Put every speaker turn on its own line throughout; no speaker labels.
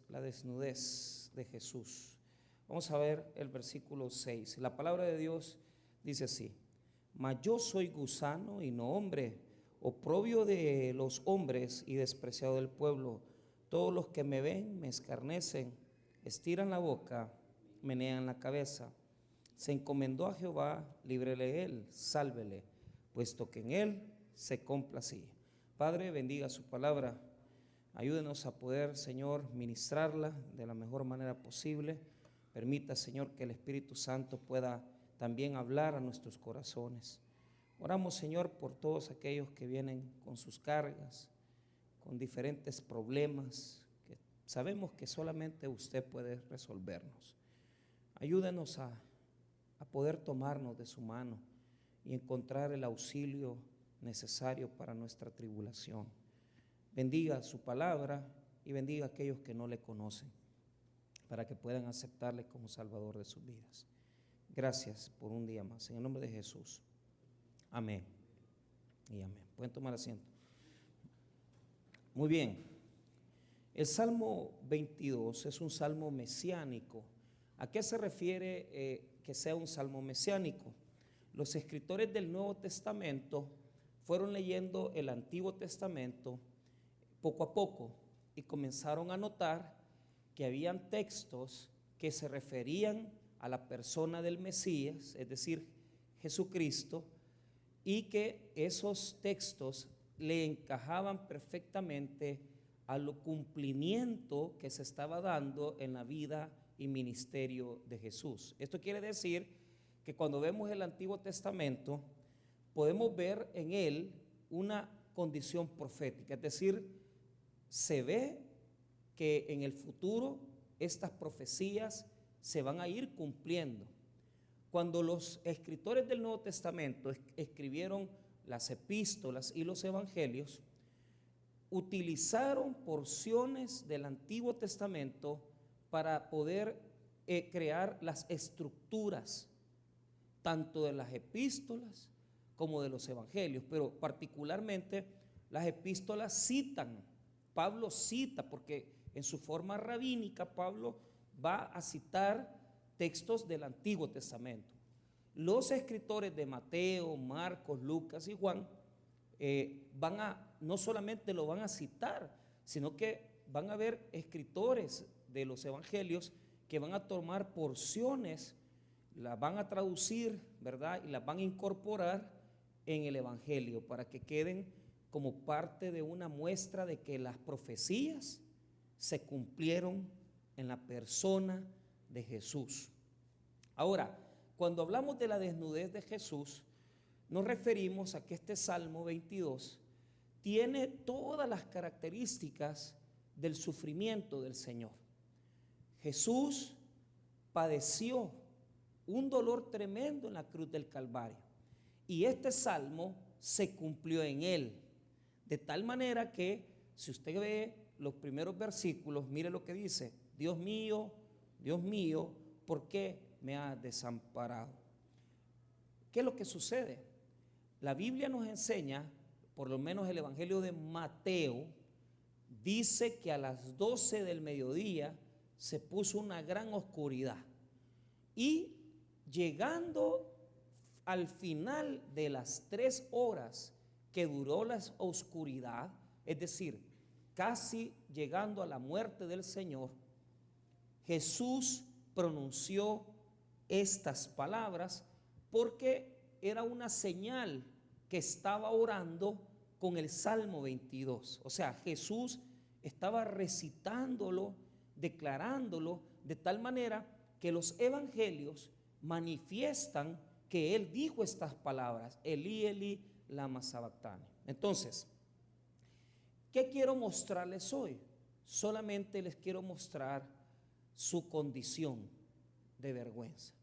la desnudez de Jesús. Vamos a ver el versículo 6. La palabra de Dios dice así: mas yo soy gusano y no hombre, oprobio de los hombres y despreciado del pueblo. Todos los que me ven me escarnecen, estiran la boca, menean la cabeza. Se encomendó a Jehová, líbrele él, sálvele, puesto que en él se complacía. Padre, bendiga su palabra. Ayúdenos a poder, Señor, ministrarla de la mejor manera posible. Permita, Señor, que el Espíritu Santo pueda también hablar a nuestros corazones. Oramos, Señor, por todos aquellos que vienen con sus cargas, con diferentes problemas, que sabemos que solamente usted puede resolvernos. Ayúdenos a poder tomarnos de su mano y encontrar el auxilio necesario para nuestra tribulación. Bendiga su palabra y bendiga a aquellos que no le conocen, para que puedan aceptarle como Salvador de sus vidas. Gracias por un día más. En el nombre de Jesús. Amén y amén. Pueden tomar asiento. Muy bien. El Salmo 22 es un salmo mesiánico. ¿A qué se refiere que sea un salmo mesiánico? Los escritores del Nuevo Testamento fueron leyendo el Antiguo Testamento poco a poco y comenzaron a notar que habían textos que se referían a la persona del Mesías, es decir, Jesucristo, y que esos textos le encajaban perfectamente al cumplimiento que se estaba dando en la vida y ministerio de Jesús. Esto quiere decir que cuando vemos el Antiguo Testamento podemos ver en él una condición profética, es decir, se ve que en el futuro estas profecías se van a ir cumpliendo. Cuando los escritores del Nuevo Testamento escribieron las epístolas y los evangelios, utilizaron porciones del Antiguo Testamento para poder crear las estructuras tanto de las epístolas como de los evangelios, pero particularmente las epístolas citan. Pablo cita, porque en su forma rabínica Pablo va a citar textos del Antiguo Testamento. Los escritores de Mateo, Marcos, Lucas y Juan no solamente lo van a citar, sino que van a haber escritores de los evangelios que van a tomar porciones, las van a traducir, ¿verdad? Y las van a incorporar en el evangelio para que queden como parte de una muestra de que las profecías se cumplieron en la persona de Jesús. Ahora, cuando hablamos de la desnudez de Jesús, nos referimos a que este Salmo 22 tiene todas las características del sufrimiento del Señor. Jesús padeció un dolor tremendo en la cruz del Calvario y este salmo se cumplió en él. De tal manera que si usted ve los primeros versículos, mire lo que dice: Dios mío, ¿por qué me has desamparado? ¿Qué es lo que sucede? La Biblia nos enseña, por lo menos el Evangelio de Mateo, dice que a las 12 del mediodía se puso una gran oscuridad y llegando al final de las 3 horas que duró la oscuridad, es decir, casi llegando a la muerte del Señor, Jesús pronunció estas palabras porque era una señal que estaba orando con el Salmo 22. O sea, Jesús estaba recitándolo, declarándolo, de tal manera que los evangelios manifiestan que él dijo estas palabras: Elí, Elí, lama sabactani. Entonces, ¿qué quiero mostrarles hoy? Solamente les quiero mostrar su condición de vergüenza.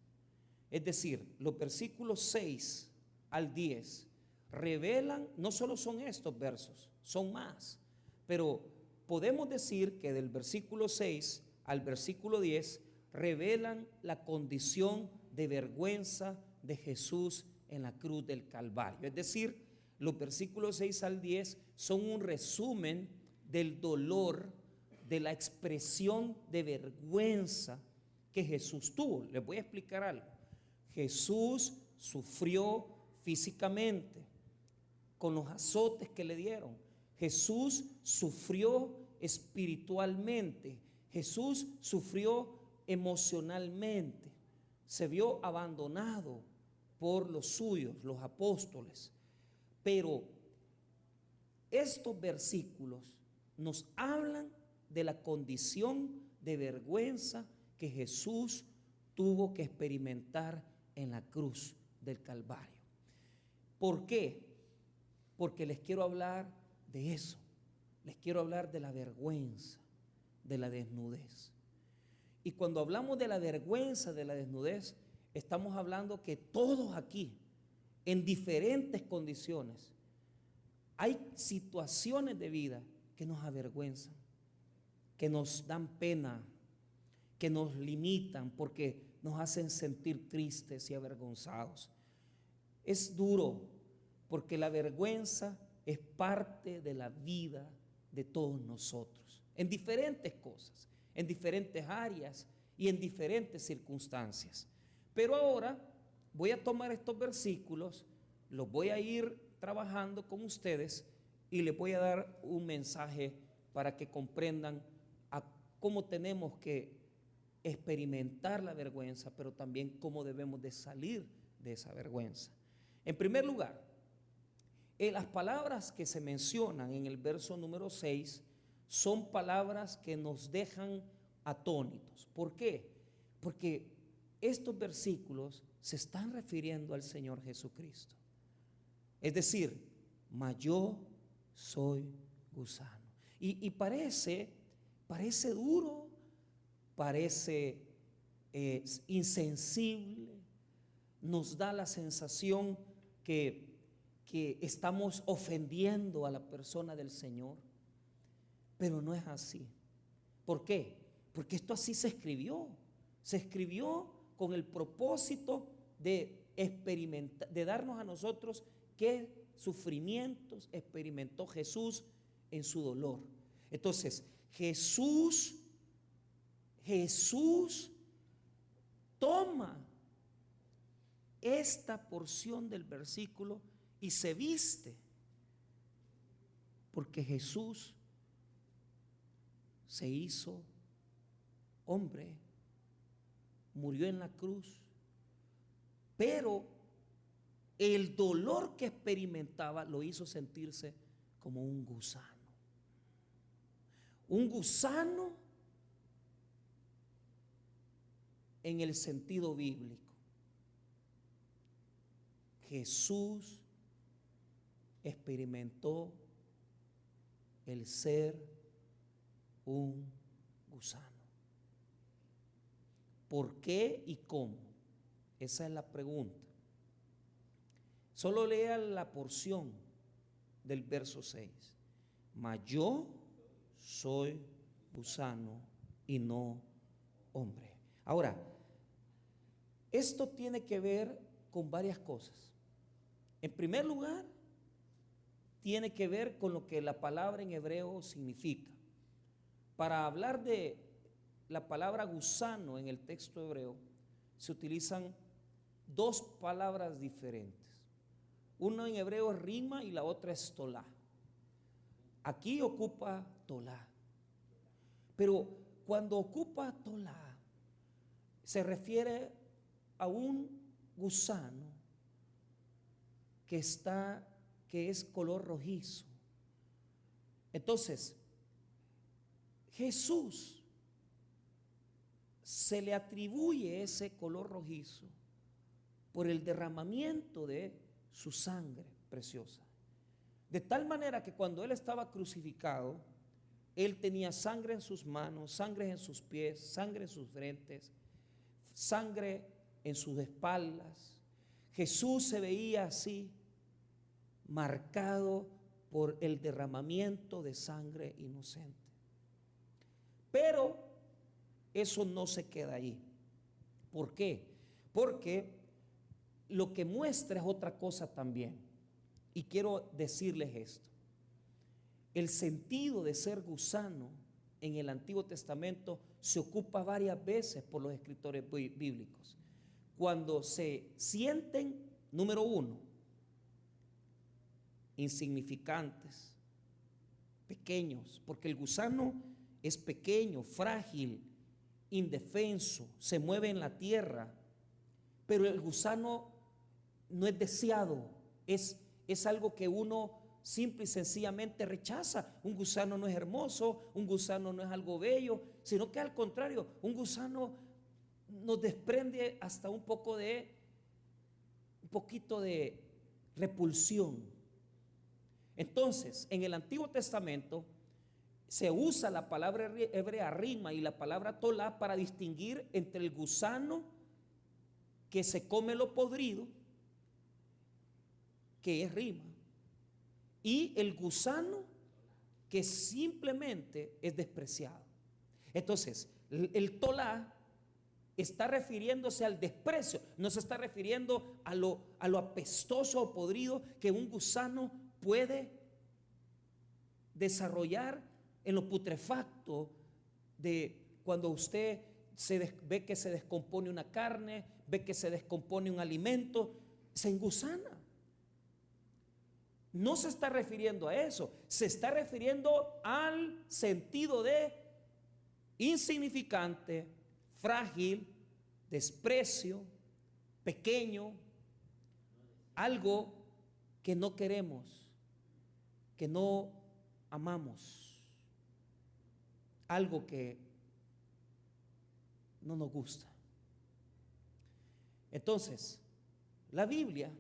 Es decir, los versículos 6 al 10 revelan, no solo son estos versos, son más, pero podemos decir que del versículo 6 al versículo 10 revelan la condición de vergüenza de Jesús en la cruz del Calvario. Es decir, los versículos 6 al 10 son un resumen del dolor, de la expresión de vergüenza que Jesús tuvo. Les voy a explicar algo. Jesús sufrió físicamente con los azotes que le dieron. Jesús sufrió espiritualmente. Jesús sufrió emocionalmente. Se vio abandonado por los suyos, los apóstoles. Pero estos versículos nos hablan de la condición de vergüenza que Jesús tuvo que experimentar en la cruz del Calvario. ¿Por qué? Porque les quiero hablar de eso. Les quiero hablar de la vergüenza, de la desnudez. Y cuando hablamos de la vergüenza, de la desnudez, estamos hablando que todos aquí, en diferentes condiciones, hay situaciones de vida que nos avergüenzan, que nos dan pena, que nos limitan porque nos hacen sentir tristes y avergonzados. Es duro porque la vergüenza es parte de la vida de todos nosotros, en diferentes cosas, en diferentes áreas y en diferentes circunstancias. Pero ahora voy a tomar estos versículos, los voy a ir trabajando con ustedes y les voy a dar un mensaje para que comprendan cómo tenemos que experimentar la vergüenza, pero también cómo debemos de salir de esa vergüenza. En primer lugar, las palabras que se mencionan en el verso número 6 son palabras que nos dejan atónitos. ¿Por qué? Porque estos versículos se están refiriendo al Señor Jesucristo. Es decir, mas yo soy gusano. Y parece duro, parece insensible, nos da la sensación que estamos ofendiendo a la persona del Señor, pero no es así. ¿Por qué? Porque esto así se escribió con el propósito de experimentar, de darnos a nosotros qué sufrimientos experimentó Jesús en su dolor. Entonces, Jesús toma esta porción del versículo y se viste, porque Jesús se hizo hombre, murió en la cruz, pero el dolor que experimentaba lo hizo sentirse como un gusano. Un gusano en el sentido bíblico. Jesús experimentó el ser un gusano. ¿Por qué y cómo? Esa es la pregunta. Solo lea la porción del verso 6. Mas yo soy gusano y no hombre. Ahora, esto tiene que ver con varias cosas. En primer lugar, tiene que ver con lo que la palabra en hebreo significa. Para hablar de la palabra gusano en el texto hebreo, se utilizan dos palabras diferentes. Una en hebreo es rima y la otra es tolá. Aquí ocupa tolá. Pero cuando ocupa tolá, se refiere a un gusano que es color rojizo. Entonces, Jesús se le atribuye ese color rojizo por el derramamiento de su sangre preciosa. De tal manera que cuando él estaba crucificado, él tenía sangre en sus manos, sangre en sus pies, sangre en sus frentes, sangre en sus espaldas. Jesús se veía así, marcado por el derramamiento de sangre inocente. Pero eso no se queda ahí. ¿Por qué? Porque lo que muestra es otra cosa también. Y quiero decirles esto. El sentido de ser gusano en el Antiguo Testamento se ocupa varias veces por los escritores bíblicos. Cuando se sienten, número uno, insignificantes, pequeños, porque el gusano es pequeño, frágil, indefenso, se mueve en la tierra, pero el gusano no es deseado, es algo que uno simple y sencillamente rechaza. Un gusano no es hermoso, un gusano no es algo bello, sino que al contrario, un gusano nos desprende hasta un poquito de repulsión. Entonces, en el Antiguo Testamento se usa la palabra hebrea rima y la palabra tolá para distinguir entre el gusano que se come lo podrido, que es rima, y el gusano que simplemente es despreciado. Entonces, el tolá está refiriéndose al desprecio, no se está refiriendo a lo apestoso o podrido que un gusano puede desarrollar en lo putrefacto de cuando usted ve que se descompone una carne, ve que se descompone un alimento, se engusana. No se está refiriendo a eso, se está refiriendo al sentido de insignificante, frágil, desprecio, pequeño, algo que no queremos, que no amamos, algo que no nos gusta. Entonces, la Biblia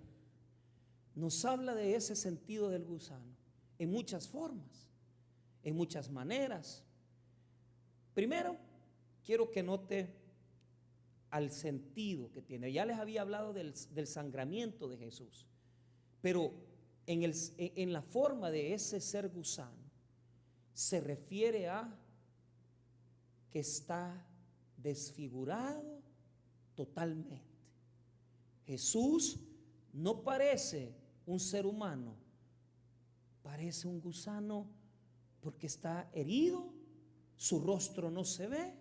nos habla de ese sentido del gusano en muchas formas, en muchas maneras. Primero, quiero que note al sentido que tiene. Ya les había hablado del sangramiento de Jesús, pero en la forma de ese ser gusano se refiere a que está desfigurado totalmente. Jesús no parece un ser humano, parece un gusano porque está herido, su rostro no se ve,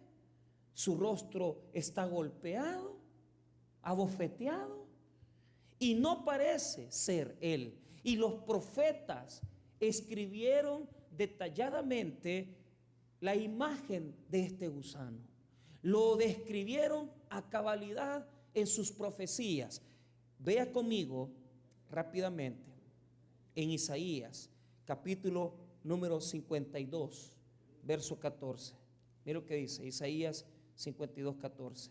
su rostro está golpeado, abofeteado, y no parece ser él. Y los profetas escribieron detalladamente la imagen de este gusano, lo describieron a cabalidad en sus profecías. Vea conmigo rápidamente en Isaías, capítulo número 52, verso 14. Mira lo que dice Isaías 52, 14.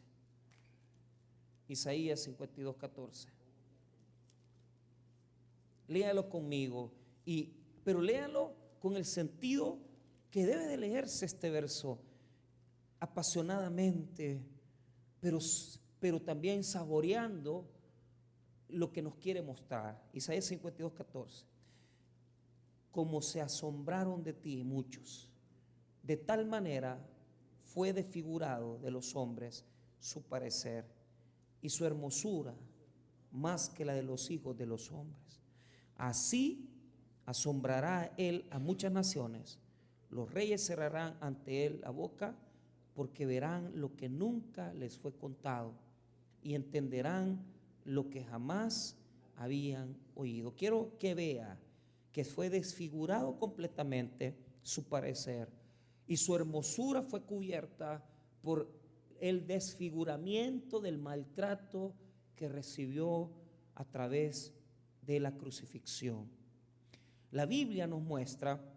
Isaías 52, 14. Léalo conmigo, pero léalo con el sentido que debe de leerse este verso, apasionadamente, pero también saboreando lo que nos quiere mostrar. Isaías 52, 14. Como se asombraron de ti muchos, de tal manera fue desfigurado de los hombres su parecer y su hermosura más que la de los hijos de los hombres. Así asombrará él a muchas naciones, los reyes cerrarán ante él la boca, porque verán lo que nunca les fue contado y entenderán lo que jamás habían oído. Quiero que vea que fue desfigurado completamente su parecer y su hermosura fue cubierta por el desfiguramiento del maltrato que recibió a través de la crucifixión. La Biblia nos muestra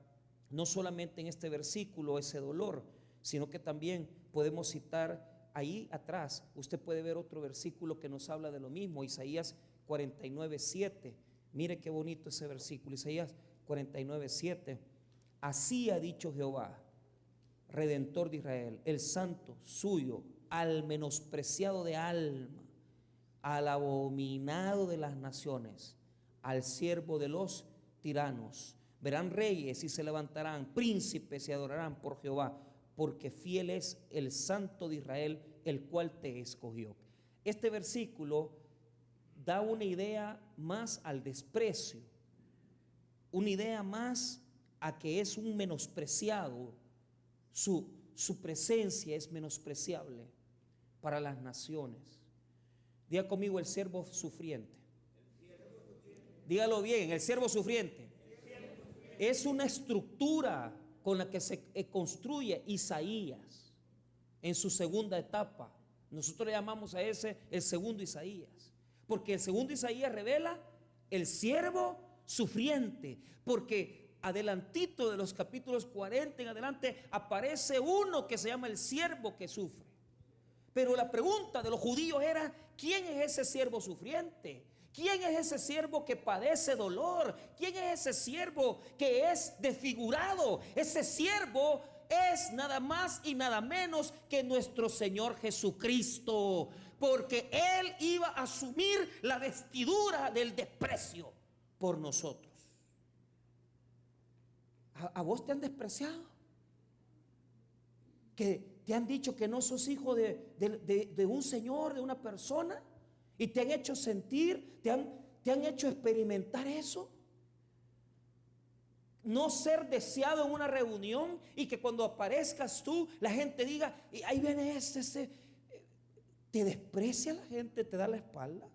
no solamente en este versículo ese dolor, sino que también podemos citar ahí atrás. Usted puede ver otro versículo que nos habla de lo mismo, Isaías 49, 7. Mire qué bonito ese versículo, Isaías 49, 7. Así ha dicho Jehová, Redentor de Israel, el santo suyo, al menospreciado de alma, al abominado de las naciones, al siervo de los tiranos. Verán reyes y se levantarán, príncipes y adorarán por Jehová, porque fiel es el Santo de Israel, el cual te escogió. Este versículo da una idea más al desprecio, una idea más a que es un menospreciado, su presencia es menospreciable para las naciones. Diga conmigo, el siervo sufriente. Dígalo bien, el siervo sufriente. Es una estructura con la que se construye Isaías en su segunda etapa. Nosotros le llamamos a ese el segundo Isaías, porque el segundo Isaías revela el siervo sufriente, porque adelantito de los capítulos 40 en adelante aparece uno que se llama el siervo que sufre. Pero la pregunta de los judíos era: ¿quién es ese siervo sufriente? ¿Quién es ese siervo que padece dolor? ¿Quién es ese siervo que es desfigurado? Ese siervo es nada más y nada menos que nuestro Señor Jesucristo, porque Él iba a asumir la vestidura del desprecio por nosotros. ¿A vos te han despreciado? ¿Que te han dicho que no sos hijo de un señor, de una persona? ¿Y te han hecho sentir, te han hecho experimentar eso? No ser deseado en una reunión y que cuando aparezcas tú, la gente diga: ahí viene ese. ¿Te desprecia la gente? ¿Te da la espalda?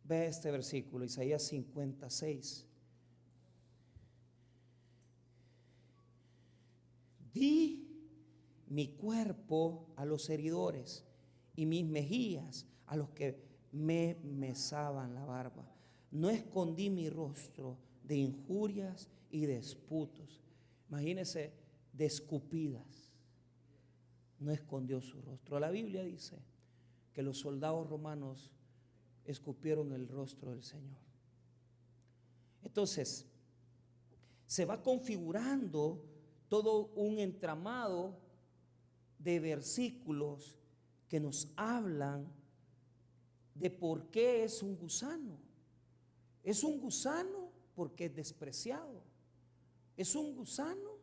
Ve este versículo, Isaías 56. Di mi cuerpo a los heridores y mis mejillas a los que me mesaban la barba. No escondí mi rostro de injurias y de disputos. Imagínense, de escupidas. No escondió su rostro. La Biblia dice que los soldados romanos escupieron el rostro del Señor. Entonces, se va configurando todo un entramado de versículos que nos hablan de por qué es un gusano. Es un gusano porque es despreciado. Es un gusano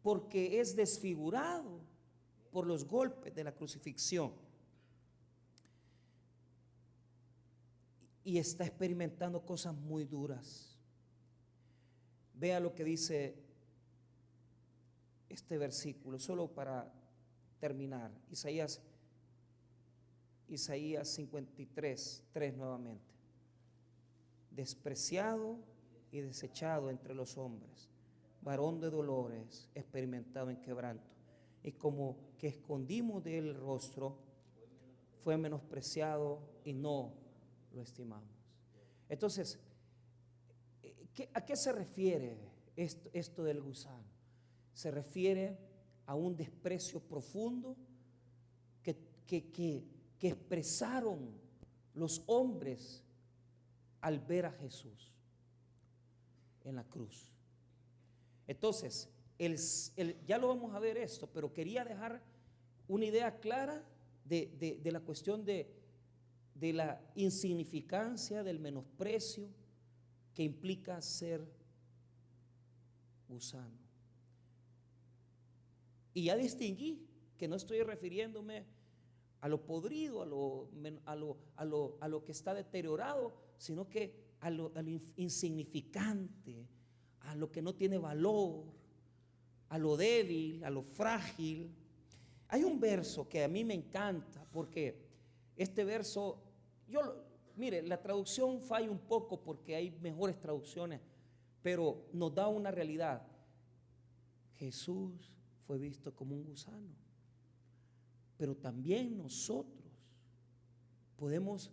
porque es desfigurado por los golpes de la crucifixión. Y está experimentando cosas muy duras. Vea lo que dice este versículo, solo para terminar. Isaías 53, 3 nuevamente. Despreciado y desechado entre los hombres, varón de dolores, experimentado en quebranto, y como que escondimos de él el rostro, fue menospreciado y no lo estimamos. Entonces, ¿a qué se refiere esto del gusano? Se refiere a un desprecio profundo que expresaron los hombres al ver a Jesús en la cruz. Entonces, ya lo vamos a ver esto, pero quería dejar una idea clara de la cuestión de la insignificancia, del menosprecio que implica ser gusano. Y ya distinguí que no estoy refiriéndome a lo podrido, a lo que está deteriorado, sino que a lo insignificante, a lo que no tiene valor, a lo débil, a lo frágil. Hay un verso que a mí me encanta, porque este verso, mire, la traducción falla un poco porque hay mejores traducciones, pero nos da una realidad. Jesús fue visto como un gusano, pero también nosotros podemos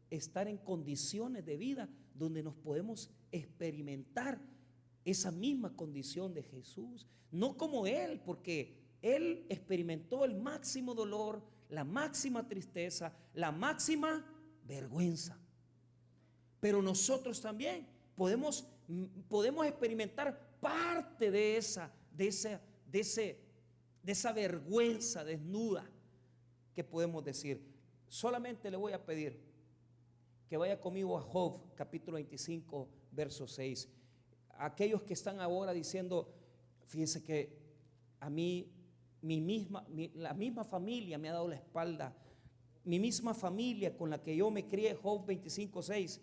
estar en condiciones de vida donde nos podemos experimentar esa misma condición de Jesús, no como Él, porque Él experimentó el máximo dolor, la máxima tristeza, la máxima vergüenza, pero nosotros también podemos experimentar parte de esa vergüenza desnuda que podemos decir. Solamente le voy a pedir que vaya conmigo a Job capítulo 25 verso 6. Aquellos que están ahora diciendo: fíjense que a mí la misma familia me ha dado la espalda, mi misma familia con la que yo me crié, Job 25:6,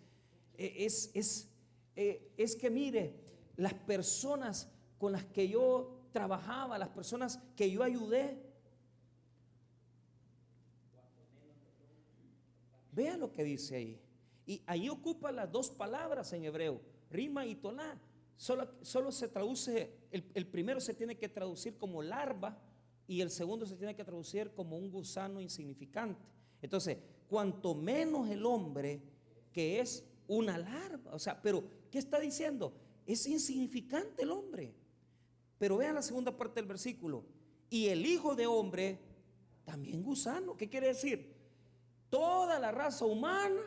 es que mire, las personas con las que yo trabajaba, las personas que yo ayudé, vea lo que dice ahí. Y ahí ocupa las dos palabras en hebreo, rima y tolá. Solo se traduce, el primero se tiene que traducir como larva y el segundo se tiene que traducir como un gusano insignificante. Entonces, cuanto menos el hombre que es una larva, o sea, pero ¿qué está diciendo? Es insignificante el hombre. Pero vean la segunda parte del versículo. Y el hijo de hombre también gusano. ¿Qué quiere decir? Toda la raza humana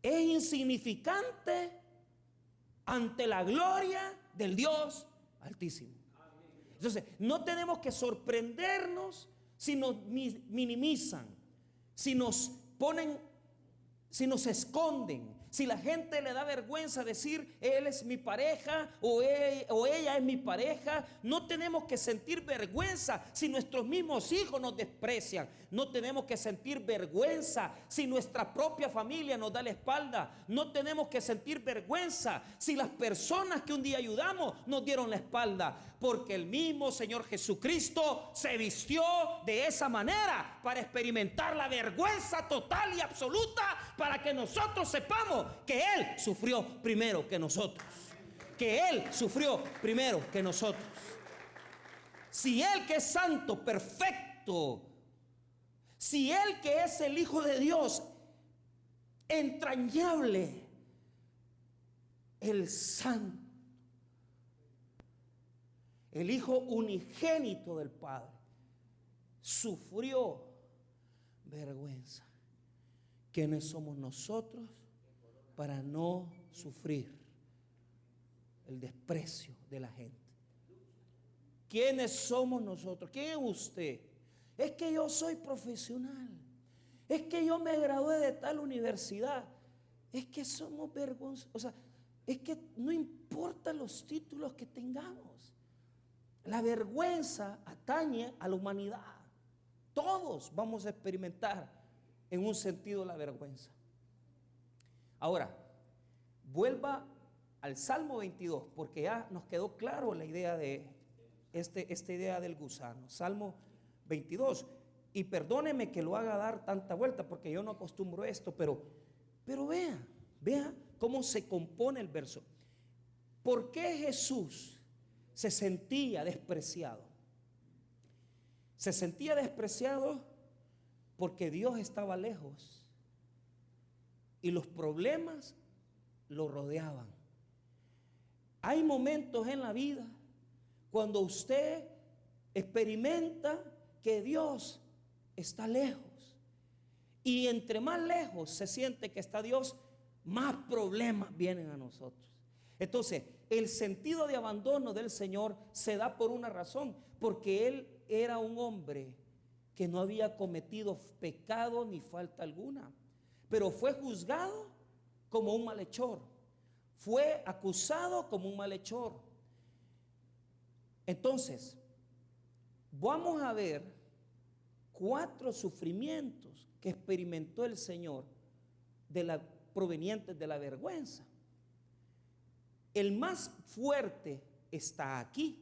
es insignificante ante la gloria del Dios Altísimo. Entonces, no tenemos que sorprendernos si nos minimizan, si nos ponen, si nos esconden, si la gente le da vergüenza decir él es mi pareja o ella es mi pareja. No tenemos que sentir vergüenza si nuestros mismos hijos nos desprecian. No tenemos que sentir vergüenza si nuestra propia familia nos da la espalda. No tenemos que sentir vergüenza si las personas que un día ayudamos nos dieron la espalda, porque el mismo Señor Jesucristo se vistió de esa manera para experimentar la vergüenza total y absoluta, para que nosotros sepamos que Él sufrió primero que nosotros. Que Él sufrió primero que nosotros. Si Él, que es santo, perfecto, si Él, que es el Hijo de Dios, entrañable, el santo, el Hijo unigénito del Padre, sufrió vergüenza, ¿quiénes somos nosotros para no sufrir el desprecio de la gente? ¿Quiénes somos nosotros? ¿Quién es usted? Es que yo soy profesional, es que yo me gradué de tal universidad. Es que somos vergonzosos. O sea, es que no importa los títulos que tengamos, la vergüenza atañe a la humanidad. Todos vamos a experimentar en un sentido la vergüenza. Ahora, vuelva al Salmo 22, porque ya nos quedó claro la idea de esta idea del gusano. Salmo 22. Y perdóneme que lo haga dar tanta vuelta, porque yo no acostumbro esto, pero vea cómo se compone el verso. ¿Por qué Jesús se sentía despreciado? Se sentía despreciado porque Dios estaba lejos y los problemas lo rodeaban. Hay momentos en la vida cuando usted experimenta que Dios está lejos, y entre más lejos se siente que está Dios, más problemas vienen a nosotros. Entonces, el sentido de abandono del Señor se da por una razón, porque Él era un hombre que no había cometido pecado ni falta alguna, pero fue juzgado como un malhechor, fue acusado como un malhechor. Entonces, vamos a ver 4 sufrimientos que experimentó el Señor provenientes de la vergüenza. El más fuerte está aquí,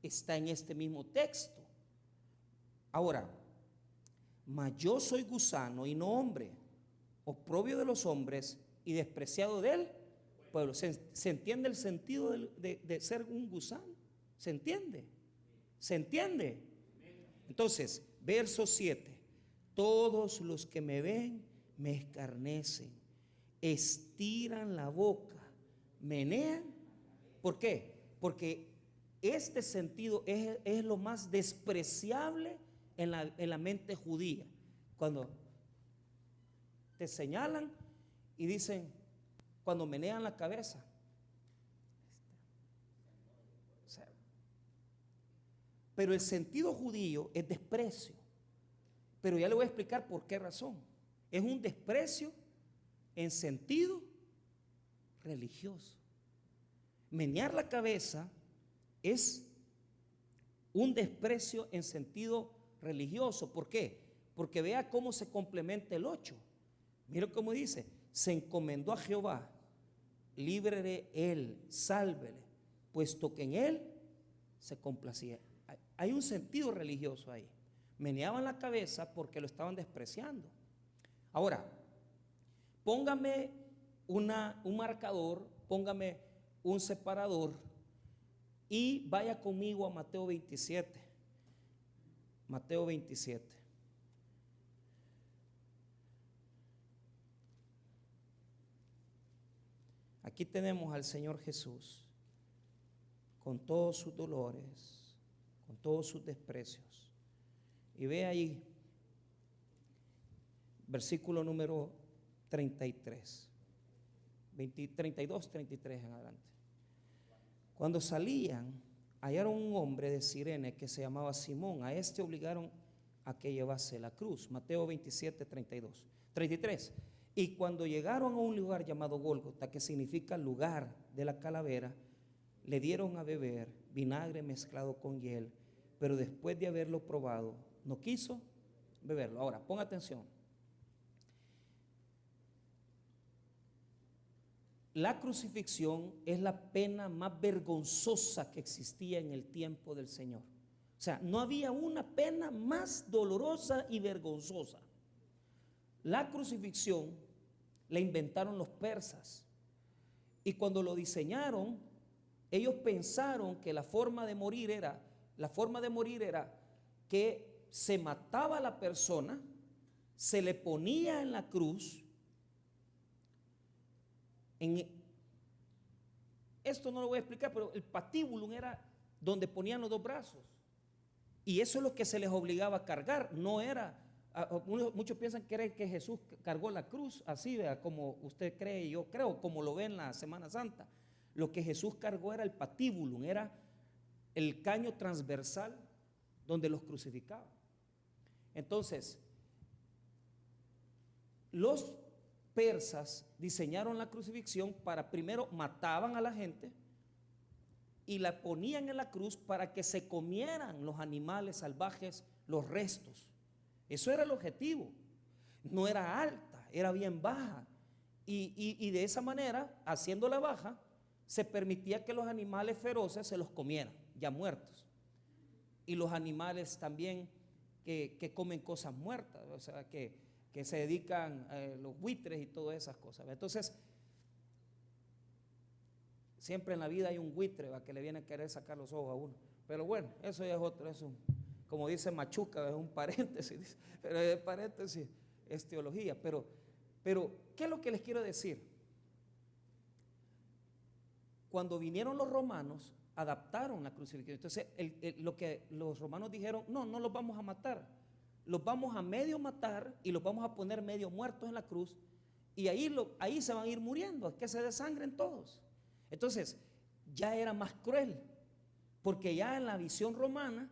está en este mismo texto. Ahora, mas yo soy gusano y no hombre, oprobio de los hombres y despreciado del pueblo. ¿Se entiende el sentido de ser un gusano? ¿Se entiende? ¿Se entiende? Entonces, verso 7. Todos los que me ven me escarnecen, estiran la boca, menean. ¿Por qué? Porque este sentido es lo más despreciable en la mente judía. Cuando te señalan y dicen, cuando menean la cabeza, pero el sentido judío es desprecio. Pero ya le voy a explicar por qué razón. Es un desprecio en sentido religioso. Menear la cabeza es un desprecio en sentido religioso. ¿Por qué? porque vea cómo se complementa el 8. Mira cómo dice, se encomendó a Jehová, líbrele él, sálvele, puesto que en él se complacía. Hay un sentido religioso ahí. Meneaban la cabeza porque lo estaban despreciando. Ahora, póngame un marcador, póngame un separador y vaya conmigo a Mateo 27. Mateo 27. Aquí tenemos al Señor Jesús con todos sus dolores, con todos sus desprecios. Y ve ahí, versículo número 33, 32, 33 en adelante. Cuando salían, hallaron un hombre de Cirene que se llamaba Simón. A este obligaron a que llevase la cruz. Mateo 27, 32, 33. Y cuando llegaron a un lugar llamado Gólgota, que significa lugar de la calavera, le dieron a beber vinagre mezclado con hiel, pero después de haberlo probado, no quiso beberlo. Ahora, ponga atención. La crucifixión es la pena más vergonzosa que existía en el tiempo del Señor. O sea, no había una pena más dolorosa y vergonzosa. La crucifixión la inventaron los persas, y cuando lo diseñaron, ellos pensaron que la forma de morir era que se mataba a la persona, se le ponía en la cruz. Esto no lo voy a explicar, pero el patíbulum era donde ponían los dos brazos, y eso es lo que se les obligaba a cargar. No era, muchos piensan que Jesús cargó la cruz así, como usted cree y yo creo, como lo ve en la Semana Santa. Lo que Jesús cargó era el patíbulum, era el caño transversal donde los crucificaban. Entonces, los persas diseñaron la crucifixión para, primero mataban a la gente y la ponían en la cruz para que se comieran los animales salvajes los restos. Eso era el objetivo. No era alta, era bien baja, y de esa manera, haciéndola baja, se permitía que los animales feroces se los comieran ya muertos, y los animales también que comen cosas muertas, o sea, que se dedican los buitres y todas esas cosas. Entonces, siempre en la vida hay un buitre que le viene a querer sacar los ojos a uno, pero bueno, eso ya es otro, eso, como dice Machuca, es un paréntesis, pero el paréntesis es teología. Pero ¿qué es lo que les quiero decir? Cuando vinieron los romanos, adaptaron la crucifixión. Entonces, lo que los romanos dijeron, no los vamos a matar, los vamos a medio matar y los vamos a poner medio muertos en la cruz, y ahí se van a ir muriendo, que se desangren todos. Entonces, ya era más cruel, porque ya en la visión romana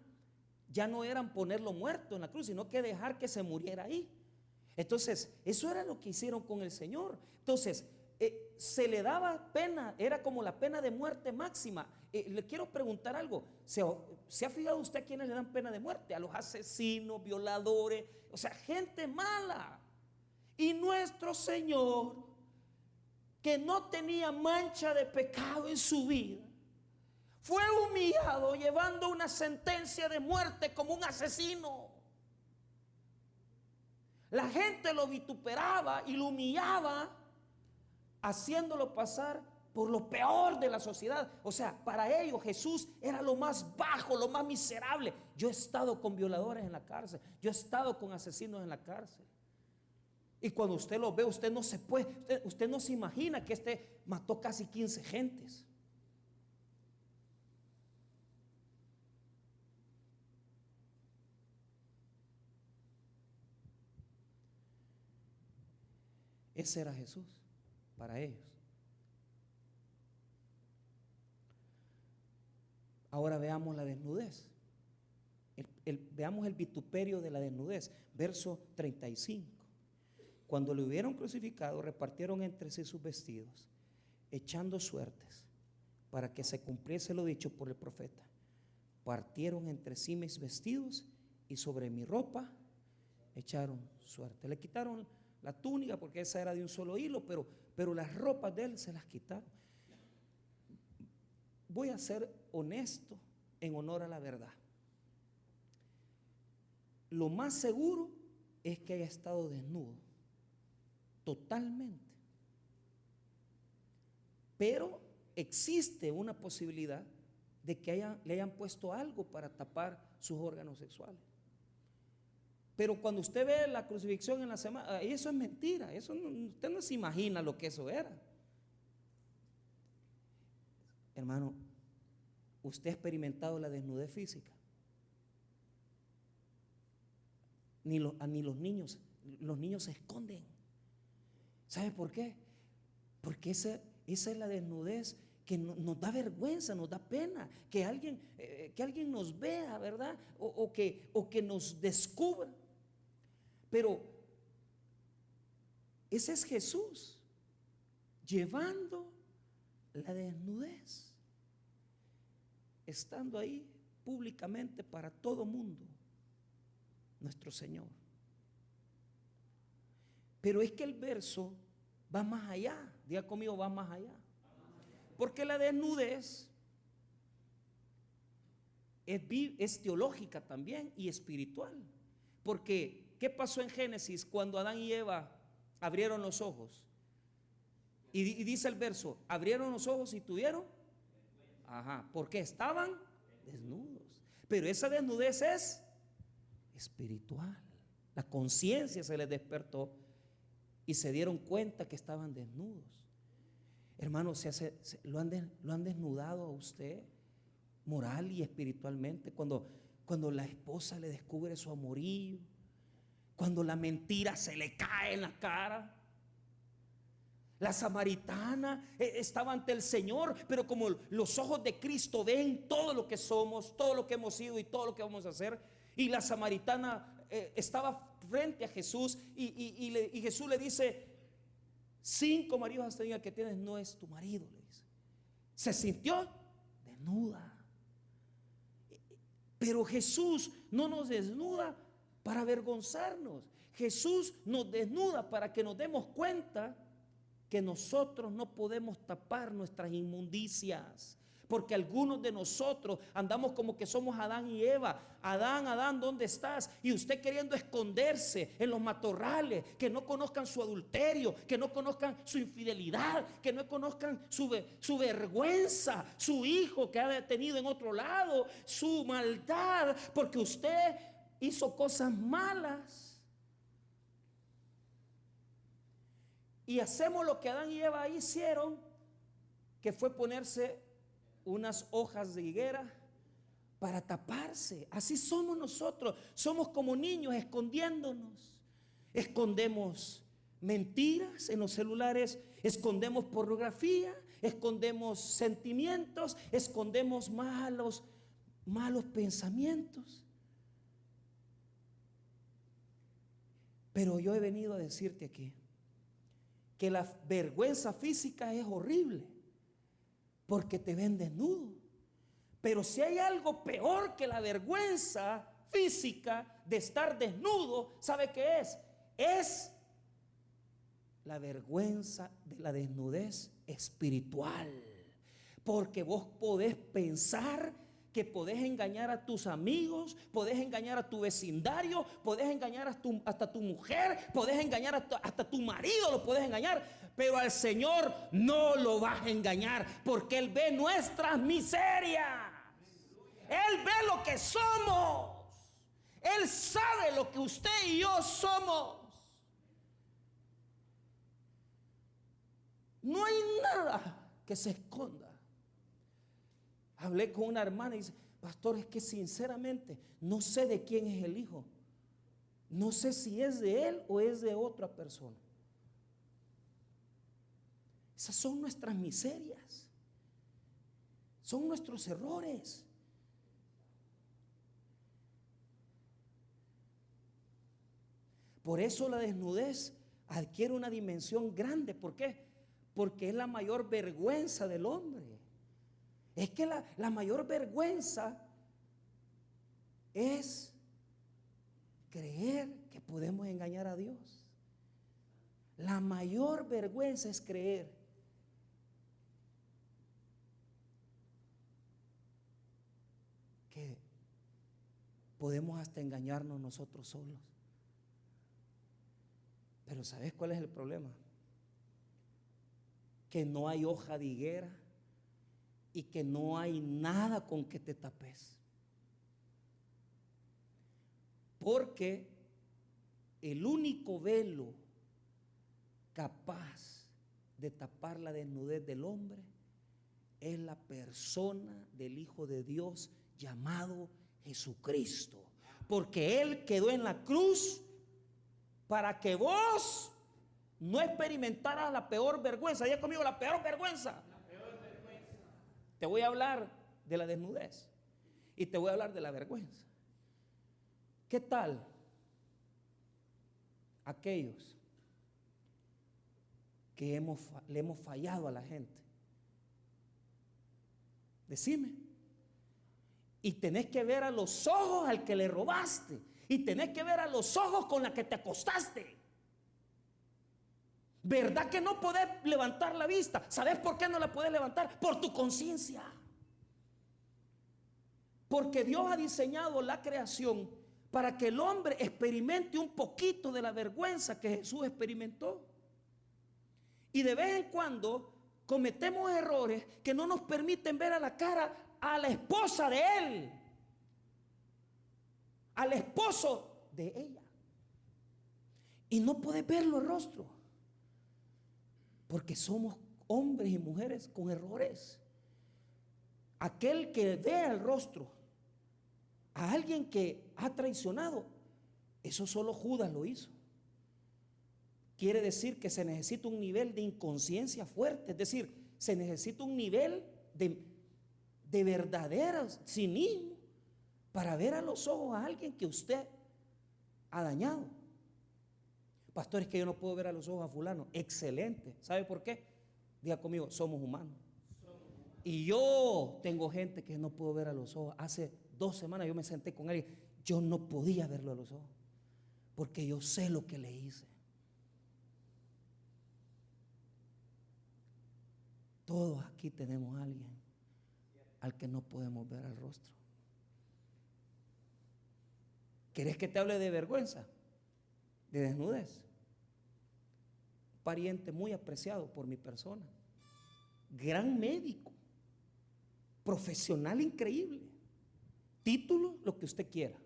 ya no eran ponerlo muerto en la cruz, sino que dejar que se muriera ahí. Entonces, eso era lo que hicieron con el Señor. Entonces, se le daba pena, era como la pena de muerte máxima. Le quiero preguntar algo. ¿Se ha fijado usted a quiénes le dan pena de muerte? A los asesinos, violadores, o sea, gente mala. Y nuestro Señor, que no tenía mancha de pecado en su vida, fue humillado llevando una sentencia de muerte como un asesino. La gente lo vituperaba y lo humillaba, haciéndolo pasar por lo peor de la sociedad. O sea, para ellos Jesús era lo más bajo, lo más miserable. Yo he estado con violadores en la cárcel, yo he estado con asesinos en la cárcel, y cuando usted lo ve, usted no se puede, usted no se imagina que este mató casi 15 gentes. Ese era Jesús para ellos. Ahora veamos la desnudez. Veamos el vituperio de la desnudez. Verso 35. Cuando le hubieron crucificado, repartieron entre sí sus vestidos, echando suertes, para que se cumpliese lo dicho por el profeta. Partieron entre sí mis vestidos, y sobre mi ropa echaron suerte. Le quitaron la túnica porque esa era de un solo hilo, pero las ropas de él se las quitaron. Voy a ser honesto en honor a la verdad. Lo más seguro es que haya estado desnudo, totalmente. Pero existe una posibilidad de que le hayan puesto algo para tapar sus órganos sexuales. Pero cuando usted ve la crucifixión en la semana, eso es mentira, eso usted no se imagina lo que eso era. Hermano, ¿usted ha experimentado la desnudez física? Ni los niños se esconden. ¿Sabe por qué? Porque esa es la desnudez que nos da vergüenza, nos da pena, que alguien nos vea, ¿verdad? O que nos descubra. Pero ese es Jesús llevando la desnudez, estando ahí públicamente para todo mundo, nuestro Señor. Pero es que el verso va más allá, diga conmigo, va más allá. Porque la desnudez es teológica también y espiritual. Porque, ¿qué pasó en Génesis cuando Adán y Eva abrieron los ojos? Y dice el verso, abrieron los ojos y tuvieron, porque estaban desnudos. Pero esa desnudez es espiritual. La conciencia se les despertó y se dieron cuenta que estaban desnudos. Hermano, lo han desnudado a usted moral y espiritualmente cuando la esposa le descubre su amorío, cuando la mentira se le cae en la cara. La samaritana estaba ante el Señor, pero como los ojos de Cristo ven todo lo que somos, todo lo que hemos sido y todo lo que vamos a hacer, y la samaritana estaba frente a Jesús y Jesús le dice: 5 maridos has tenido, el que tienes no es tu marido, le dice. Se sintió desnuda. Pero Jesús no nos desnuda para avergonzarnos. Jesús nos desnuda para que nos demos cuenta que nosotros no podemos tapar nuestras inmundicias. Porque algunos de nosotros andamos como que somos Adán y Eva. Adán, ¿dónde estás? Y usted queriendo esconderse en los matorrales, que no conozcan su adulterio, que no conozcan su infidelidad, que no conozcan su vergüenza, su hijo que ha detenido en otro lado, su maldad, porque usted hizo cosas malas. Y hacemos lo que Adán y Eva hicieron, que fue ponerse unas hojas de higuera para taparse. Así somos nosotros. Somos como niños escondiéndonos. Escondemos mentiras en los celulares, escondemos pornografía, escondemos sentimientos, escondemos malos pensamientos. Pero yo he venido a decirte aquí que la vergüenza física es horrible, porque te ven desnudo. Pero si hay algo peor que la vergüenza física de estar desnudo, ¿sabe qué es? Es la vergüenza de la desnudez espiritual. Porque vos podés pensar que podés engañar a tus amigos, podés engañar a tu vecindario, podés engañar hasta tu mujer, podés engañar hasta tu marido, lo podés engañar. Pero al Señor no lo vas a engañar, porque Él ve nuestras miserias. Él ve lo que somos. Él sabe lo que usted y yo somos. No hay nada que se esconda. Hablé con una hermana y dice: pastor, es que sinceramente no sé de quién es el hijo. No sé si es de él o es de otra persona. Esas son nuestras miserias. Son nuestros errores. Por eso la desnudez adquiere una dimensión grande. ¿Por qué? Porque es la mayor vergüenza del hombre. Es que la mayor vergüenza es creer que podemos engañar a Dios. La mayor vergüenza es creer que podemos hasta engañarnos nosotros solos. Pero ¿sabes cuál es el problema? Que no hay hoja de higuera y que no hay nada con que te tapes. Porque el único velo capaz de tapar la desnudez del hombre es la persona del Hijo de Dios llamado Jesucristo. Porque Él quedó en la cruz para que vos no experimentaras la peor vergüenza. Diga conmigo, la peor vergüenza. La peor vergüenza. Te voy a hablar de la desnudez y te voy a hablar de la vergüenza. ¿Qué tal aquellos que le hemos fallado a la gente? Decime. Y tenés que ver a los ojos al que le robaste. Y tenés que ver a los ojos con la que te acostaste. ¿Verdad que no podés levantar la vista? ¿Sabés por qué no la podés levantar? Por tu conciencia. Porque Dios ha diseñado la creación para que el hombre experimente un poquito de la vergüenza que Jesús experimentó. Y de vez en cuando cometemos errores que no nos permiten ver a la cara a la esposa de él, al esposo de ella. Y no puedes verlo el rostro, porque somos hombres y mujeres con errores. Aquel que vea el rostro a alguien que ha traicionado, eso solo Judas lo hizo. Quiere decir que se necesita un nivel de inconsciencia fuerte, es decir, se necesita un nivel de verdadero cinismo para ver a los ojos a alguien que usted ha dañado. Pastor, es que yo no puedo ver a los ojos a fulano. Excelente. ¿Sabe por qué? Diga conmigo, somos humanos. Y yo tengo gente que no puedo ver a los ojos. Hace 2 semanas yo me senté con alguien, yo no podía verlo a los ojos, porque yo sé lo que le hice. Todos aquí tenemos a alguien al que no podemos ver al rostro. ¿Querés que te hable de vergüenza? De desnudez. Un pariente muy apreciado por mi persona, gran médico, profesional increíble, título, lo que usted quiera.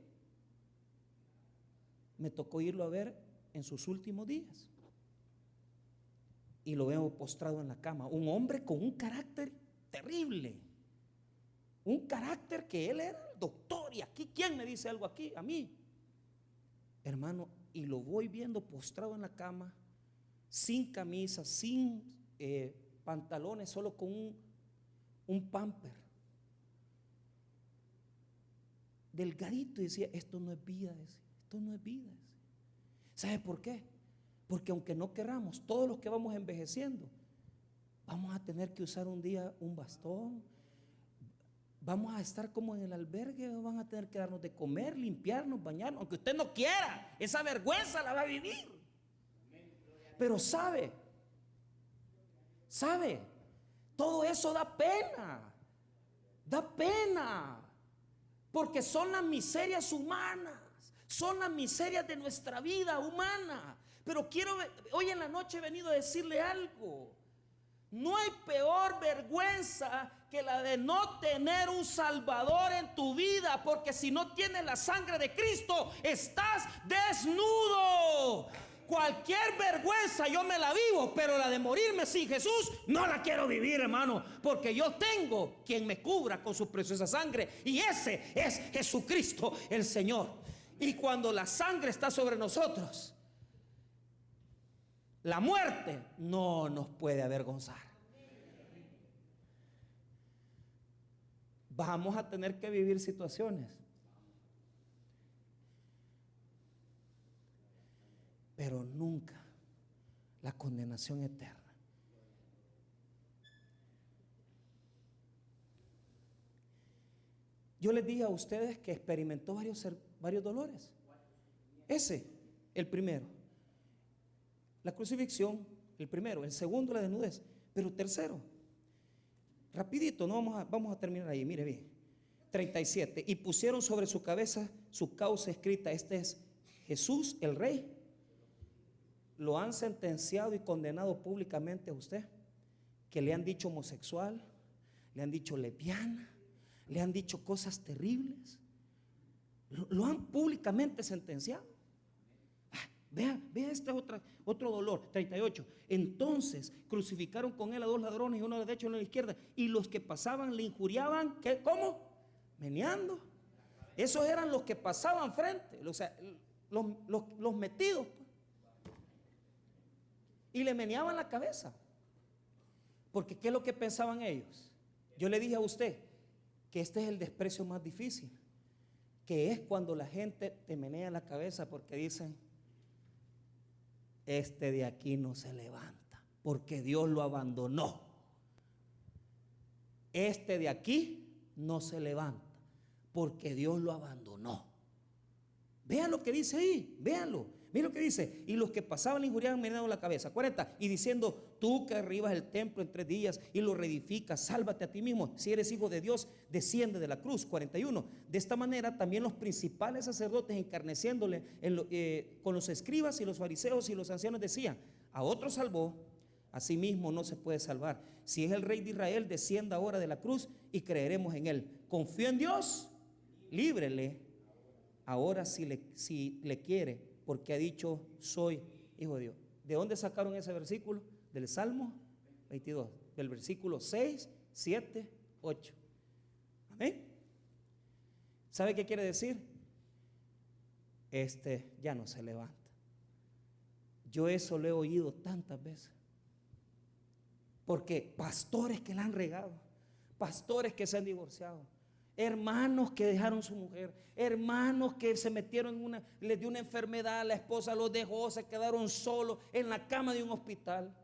Me tocó irlo a ver en sus últimos días y lo veo postrado en la cama. Un hombre con un carácter terrible, un carácter que él era el doctor. Y aquí, ¿quién me dice algo aquí? A mí, hermano. Y lo voy viendo postrado en la cama, sin camisa, sin pantalones, solo con un pamper, delgadito. Y decía, esto no es vida, decía, esto no es vida, decía. ¿Sabe por qué? Porque aunque no queramos, todos los que vamos envejeciendo, vamos a tener que usar un día un bastón, vamos a estar como en el albergue, van a tener que darnos de comer, limpiarnos, bañarnos, aunque usted no quiera. Esa vergüenza la va a vivir. Pero sabe, todo eso da pena, porque son las miserias humanas, son las miserias de nuestra vida humana. Pero hoy en la noche he venido a decirle algo. No hay peor vergüenza que la de no tener un Salvador en tu vida, porque si no tienes la sangre de Cristo, estás desnudo. Cualquier vergüenza yo me la vivo, pero la de morirme sin Jesús no la quiero vivir, hermano, porque yo tengo quien me cubra con su preciosa sangre, y ese es Jesucristo el Señor. Y cuando la sangre está sobre nosotros, la muerte no nos puede avergonzar. Vamos a tener que vivir situaciones, pero nunca la condenación eterna. Yo les dije a ustedes que experimentó varios dolores. Ese, el primero. La crucifixión, el primero. El segundo, la desnudez. Pero tercero, rapidito, no vamos a terminar ahí, mire bien. 37. Y pusieron sobre su cabeza su causa escrita: este es Jesús el Rey. Lo han sentenciado y condenado públicamente a usted, que le han dicho homosexual, le han dicho lesbiana, le han dicho cosas terribles. Lo han públicamente sentenciado. Vea este otro dolor. 38. Entonces crucificaron con él a 2 ladrones, uno a la derecha y uno a la izquierda, y los que pasaban le injuriaban. ¿Cómo? Meneando. Esos eran los que pasaban frente, o sea, los metidos, y le meneaban la cabeza. Porque ¿qué es lo que pensaban ellos? Yo le dije a usted que este es el desprecio más difícil, que es cuando la gente te menea la cabeza porque dicen: este de aquí no se levanta porque Dios lo abandonó. Este de aquí no se levanta porque Dios lo abandonó. Vean lo que dice ahí, véanlo. Miren lo que dice: y los que pasaban le injuriaban meneando la cabeza. 40. Y diciendo: tú que derribas el templo en 3 días y lo reedificas, sálvate a ti mismo. Si eres hijo de Dios, desciende de la cruz. 41. De esta manera también los principales sacerdotes, encarneciéndole con los escribas y los fariseos y los ancianos, decían: a otro salvó, a sí mismo no se puede salvar. Si es el Rey de Israel, descienda ahora de la cruz y creeremos en él. Confío en Dios, líbrele ahora si le quiere, porque ha dicho: soy hijo de Dios. ¿De dónde sacaron ese versículo? Del Salmo 22, del versículo 6, 7, 8. Amén. ¿Sabe qué quiere decir? Este ya no se levanta. Yo eso lo he oído tantas veces, porque pastores que la han regado, pastores que se han divorciado, hermanos que dejaron su mujer, hermanos que se metieron les dio una enfermedad, la esposa los dejó, se quedaron solos en la cama de un hospital.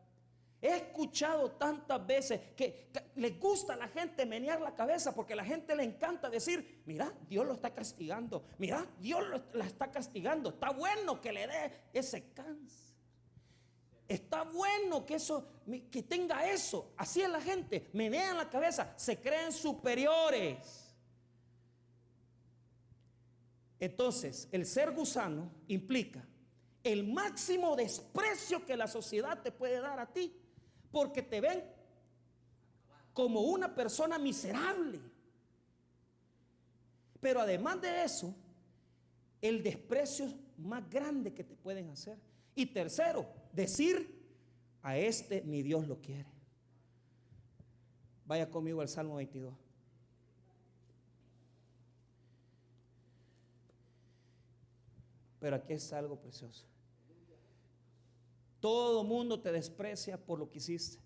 He escuchado tantas veces que les gusta a la gente menear la cabeza, porque a la gente le encanta decir: mira, Dios lo está castigando, mira, Dios la está castigando. Está bueno que le dé ese cáncer, está bueno que tenga eso. Así es la gente, menean la cabeza, se creen superiores. Entonces, el ser gusano implica el máximo desprecio que la sociedad te puede dar a ti, porque te ven como una persona miserable. Pero además de eso, el desprecio más grande que te pueden hacer. Y tercero, decir: a este ni Dios lo quiere. Vaya conmigo al Salmo 22. Pero aquí es algo precioso. Todo mundo te desprecia por lo que hiciste.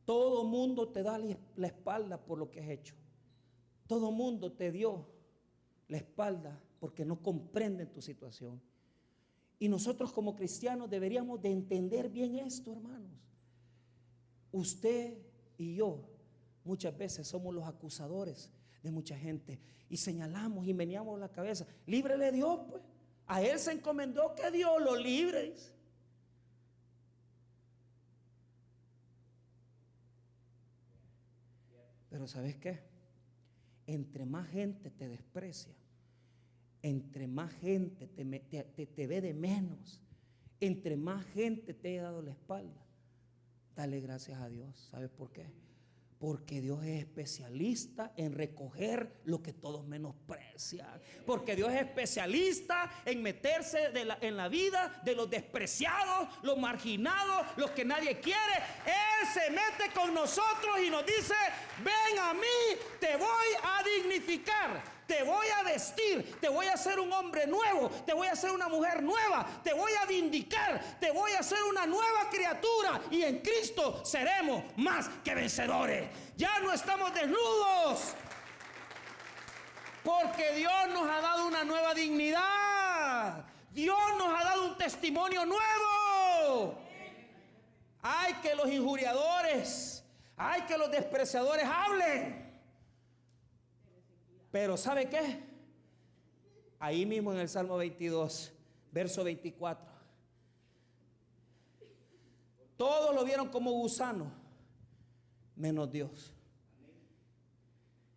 Todo mundo te da la espalda por lo que has hecho. Todo mundo te dio la espalda porque no comprenden tu situación. Y nosotros como cristianos deberíamos de entender bien esto, hermanos. Usted y yo muchas veces somos los acusadores de mucha gente y señalamos y meneamos la cabeza. Líbrele Dios, pues. A él se encomendó que Dios lo libre, dice. Pero ¿sabes qué? Entre más gente te desprecia, entre más gente te ve de menos, entre más gente te haya dado la espalda, dale gracias a Dios. ¿Sabes por qué? Porque Dios es especialista en recoger lo que todos menosprecian. Porque Dios es especialista en meterse en la vida de los despreciados, los marginados, los que nadie quiere. Él se mete con nosotros y nos dice: ven a mí, te voy a dignificar, te voy a vestir, te voy a hacer un hombre nuevo, te voy a hacer una mujer nueva, te voy a vindicar, te voy a hacer una nueva criatura, y en Cristo seremos más que vencedores. Ya no estamos desnudos, porque Dios nos ha dado una nueva dignidad. Dios nos ha dado un testimonio nuevo. Hay que los injuriadores, hay que los despreciadores hablen. Pero ¿sabe qué? Ahí mismo en el Salmo 22 Verso 24. Todos lo vieron como gusano, menos Dios.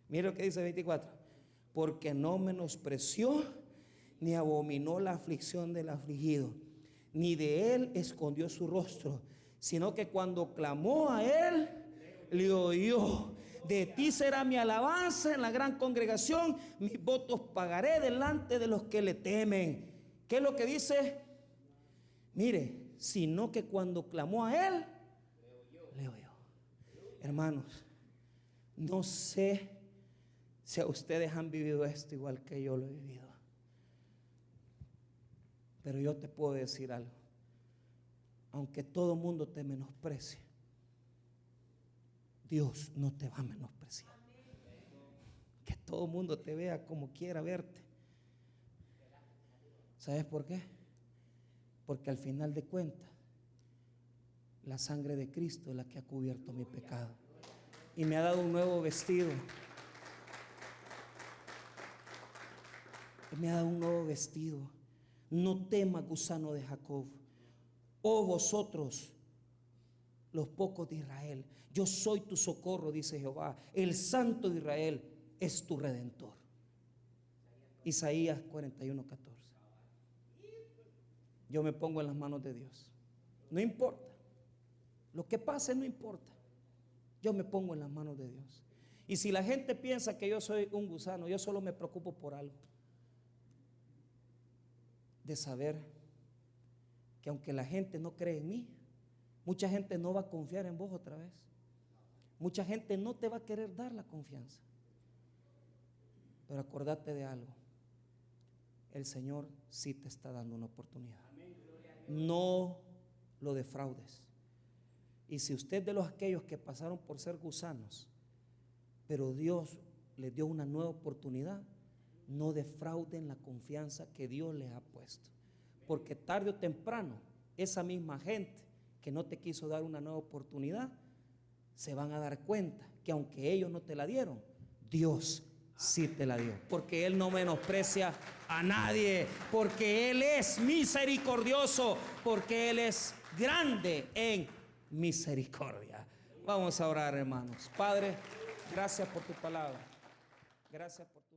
Mira lo que dice 24. Porque no menospreció ni abominó la aflicción del afligido, ni de él escondió su rostro, sino que cuando clamó a él, le oyó. De ti será mi alabanza en la gran congregación, mis votos pagaré delante de los que le temen. ¿Qué es lo que dice? Mire, sino que cuando clamó a él, le oyó. Hermanos, no sé si a ustedes han vivido esto igual que yo lo he vivido, pero yo te puedo decir algo. Aunque todo mundo te menosprecie, Dios no te va a menospreciar. Que todo mundo te vea como quiera verte. ¿Sabes por qué? Porque al final de cuentas, la sangre de Cristo es la que ha cubierto mi pecado y me ha dado un nuevo vestido. Y me ha dado un nuevo vestido. No temas, gusano de Jacob. Oh vosotros, los pocos de Israel, yo soy tu socorro, dice Jehová. El Santo de Israel es tu redentor. Isaías 41:14. Yo me pongo en las manos de Dios. No importa. Lo que pase no importa. Yo me pongo en las manos de Dios. Y si la gente piensa que yo soy un gusano, yo solo me preocupo por algo. De saber que aunque la gente no cree en mí, mucha gente no va a confiar en vos otra vez. Mucha gente no te va a querer dar la confianza. Pero acordate de algo. El Señor sí te está dando una oportunidad. No lo defraudes. Y si usted de los aquellos que pasaron por ser gusanos, pero Dios les dio una nueva oportunidad, no defrauden la confianza que Dios les ha puesto. Porque tarde o temprano, esa misma gente que no te quiso dar una nueva oportunidad, se van a dar cuenta que aunque ellos no te la dieron, Dios sí te la dio. Porque Él no menosprecia a nadie, porque Él es misericordioso, porque Él es grande en misericordia. Vamos a orar, hermanos. Padre, gracias por tu palabra. Gracias por tu